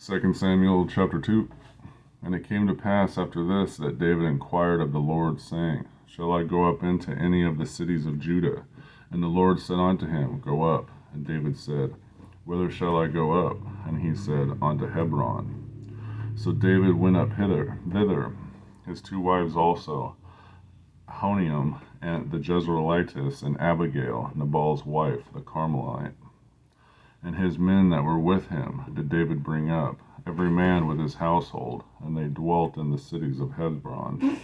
2 Samuel chapter 2. And it came to pass after this that David inquired of the Lord, saying, Shall I go up into any of the cities of Judah? And the Lord said unto him, Go up. And David said, Whither shall I go up? And he said, Unto Hebron. So David went up thither, his two wives also, Ahinoam and the Jezreelitess, and Abigail, Nabal's wife, the Carmelite. And his men that were with him did David bring up, every man with his household, and they dwelt in the cities of Hebron.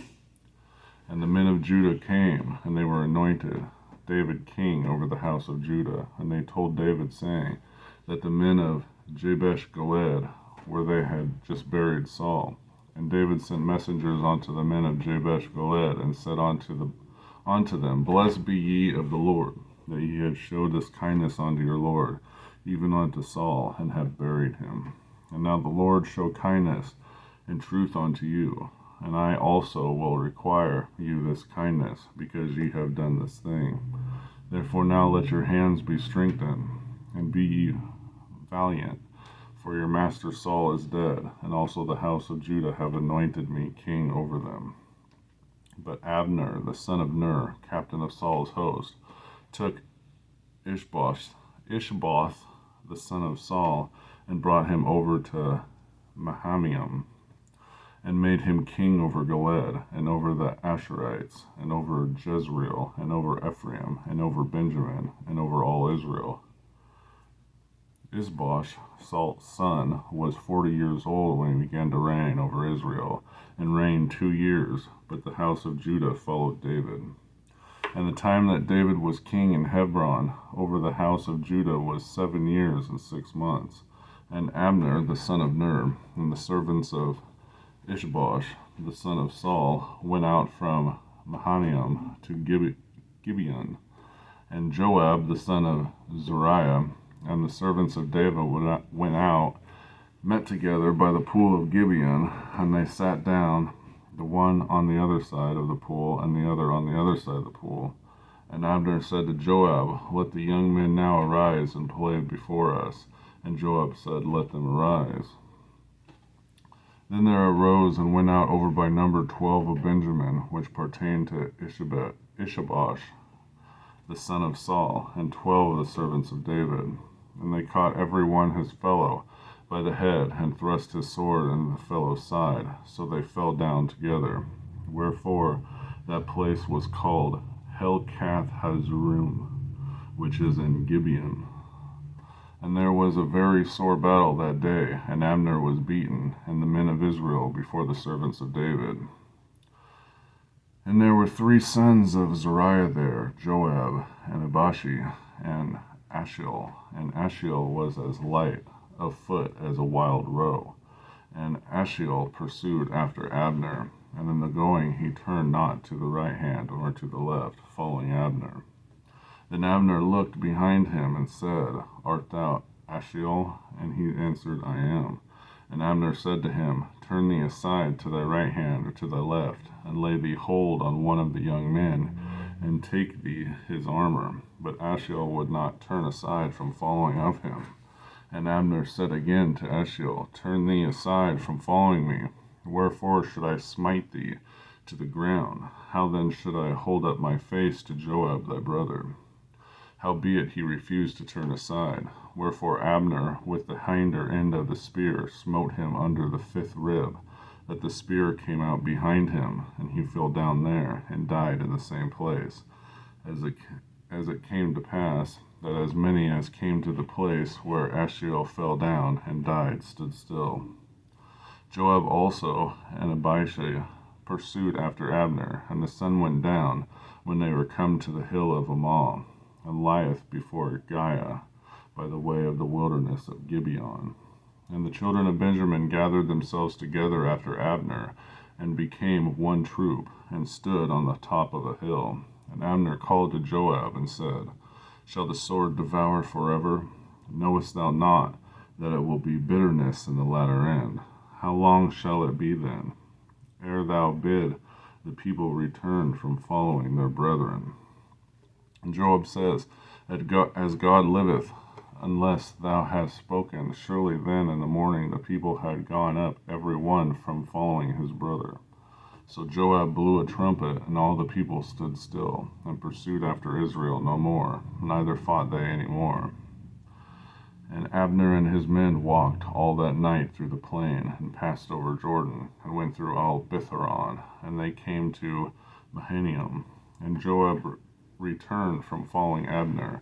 And the men of Judah came, and they were anointed David king over the house of Judah. And they told David, saying, that the men of Jabesh Gilead, where they had just buried Saul. And David sent messengers unto the men of Jabesh Gilead, and said unto them, Blessed be ye of the Lord, that ye have showed this kindness unto your Lord, even unto Saul, and have buried him. And now the Lord show kindness and truth unto you, and I also will require you this kindness, because ye have done this thing. Therefore now let your hands be strengthened, and be ye valiant, for your master Saul is dead, and also the house of Judah have anointed me king over them. But Abner, the son of Ner, captain of Saul's host, took Ishbosh, the son of Saul, and brought him over to Mahanaim, and made him king over Gilead, and over the Asherites, and over Jezreel, and over Ephraim, and over Benjamin, and over all Israel. Ishbosh, Saul's son, was 40 years old when he began to reign over Israel, and reigned 2 years, but the house of Judah followed David. And the time that David was king in Hebron over the house of Judah was 7 years and 6 months. And Abner, the son of Ner, and the servants of Ishbosh, the son of Saul, went out from Mahanaim to Gibeon. And Joab, the son of Zeruiah, and the servants of David went out, met together by the pool of Gibeon, and they sat down, the one on the other side of the pool, and the other on the other side of the pool. And Abner said to Joab, Let the young men now arise and play before us. And Joab said, Let them arise. Then there arose and went out over by number 12 of Benjamin, which pertained to Ishbosh, the son of Saul, and 12 of the servants of David. And they caught every one his fellow by the head, and thrust his sword into the fellow's side, so they fell down together. Wherefore that place was called Helkath Hazurim, which is in Gibeon. And there was a very sore battle that day, and Abner was beaten, and the men of Israel before the servants of David. And there were 3 sons of Zeruiah there, Joab, and Abishi, and Ashiel. And Ashiel was as light of foot as a wild roe. And Ashiel pursued after Abner, and in the going he turned not to the right hand or to the left, following Abner. Then Abner looked behind him and said, Art thou Ashiel? And he answered, I am. And Abner said to him, Turn thee aside to thy right hand or to thy left, and lay thee hold on one of the young men, and take thee his armor. But Ashiel would not turn aside from following of him. And Abner said again to Ashiel, Turn thee aside from following me. Wherefore should I smite thee to the ground? How then should I hold up my face to Joab thy brother? Howbeit he refused to turn aside. Wherefore Abner with the hinder end of the spear smote him under the 5th rib, that the spear came out behind him, and he fell down there, and died in the same place. As it came to pass, that as many as came to the place where Ashiel fell down and died stood still. Joab also and Abishai pursued after Abner, and the sun went down when they were come to the hill of Amal, and lieth before Giah, by the way of the wilderness of Gibeon. And the children of Benjamin gathered themselves together after Abner, and became one troop, and stood on the top of a hill. And Abner called to Joab, and said, Shall the sword devour forever? Knowest thou not that it will be bitterness in the latter end? How long shall it be then, ere thou bid the people return from following their brethren? And Joab says, As God liveth, unless thou hadst spoken, surely then in the morning the people had gone up every one from following his brother. So Joab blew a trumpet, and all the people stood still, and pursued after Israel no more, neither fought they any more. And Abner and his men walked all that night through the plain, and passed over Jordan, and went through all Bitharon, and they came to Mahanaim. And Joab returned from following Abner,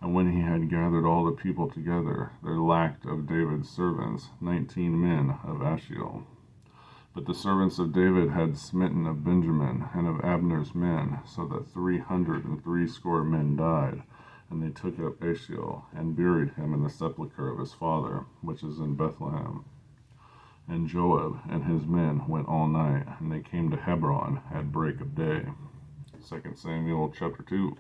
and when he had gathered all the people together, there lacked of David's servants 19 men of Ashiel. But the servants of David had smitten of Benjamin and of Abner's men, so that 360 men died. And they took up Ashiel, and buried him in the sepulchre of his father, which is in Bethlehem. And Joab and his men went all night, and they came to Hebron at break of day. 2 Samuel chapter 2.